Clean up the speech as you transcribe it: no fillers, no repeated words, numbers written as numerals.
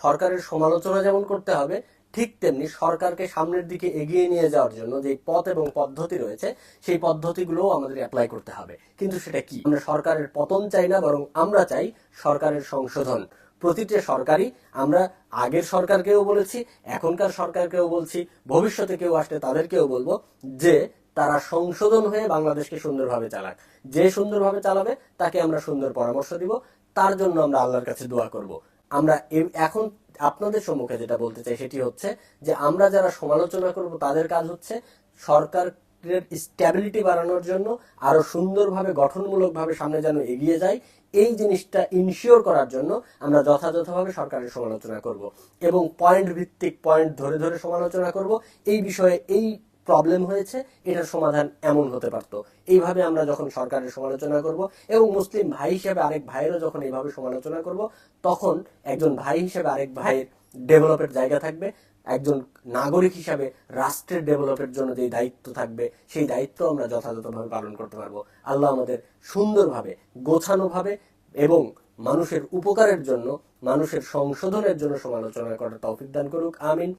সরকারের সমালোচনা যেমন করতে হবে, ঠিক তেমনি সরকারকে সামনের দিকে এগিয়ে নিয়ে যাওয়ার জন্য যে পথ এবং পদ্ধতি রয়েছে সেই পদ্ধতিগুলোও আমাদের অ্যাপ্লাই করতে হবে। কিন্তু সেটা কি? আমরা সরকারের পতন চাই না, বরং আমরা চাই সরকারের সংশোধন। প্রতিটা সরকারই, আমরা আগের সরকারকেও বলেছি, এখনকার সরকারকেও বলছি, ভবিষ্যতে কেউ আসলে তাদেরকেও বলবো যে তারা সংশোধন হয়ে বাংলাদেশকে সুন্দরভাবে চালাক। যে সুন্দরভাবে চালাবে তাকে আমরা সুন্দর পরামর্শ দিব, তার জন্য আমরা আল্লাহর কাছে দোয়া করব। আমরা এখন আপনাদের সম্মুখে যেটা বলতে চাই সেটি হচ্ছে যে আমরা যারা সমালোচনা করব তাদের কাজ হচ্ছে সরকারের স্ট্যাবিলিটি বাড়ানোর জন্য আরো সুন্দরভাবে গঠনমূলকভাবে সামনে যেন এগিয়ে যায়, এই জিনিসটা ইনশিওর করার জন্য আমরা যথাযথভাবে সরকারের সমালোচনা করব এবং পয়েন্ট ভিত্তিক পয়েন্ট ধরে ধরে সমালোচনা করব। এই বিষয়ে এই প্রবলেম হয়েছে, এটার সমাধান এমন হতে পারত। এইভাবে আমরা যখন সরকারের সমালোচনা করব এবং মুসলিম ভাই হিসেবে আরেক ভাইয়েরও যখন এইভাবে সমালোচনা করব, তখন একজন ভাই হিসেবে আরেক ভাইয়ের ডেভেলপের জায়গা থাকবে, একজন নাগরিক হিসাবে রাষ্ট্রের ডেভেলপের জন্য যে দায়িত্ব থাকবে সেই দায়িত্ব আমরা যথাযথভাবে পালন করতে পারবো। আল্লাহ আমাদের সুন্দরভাবে, গোছানোভাবে এবং মানুষের উপকারের জন্য, মানুষের সংশোধনের জন্য সমালোচনা করার তৌফিক দান করুক। আমিন।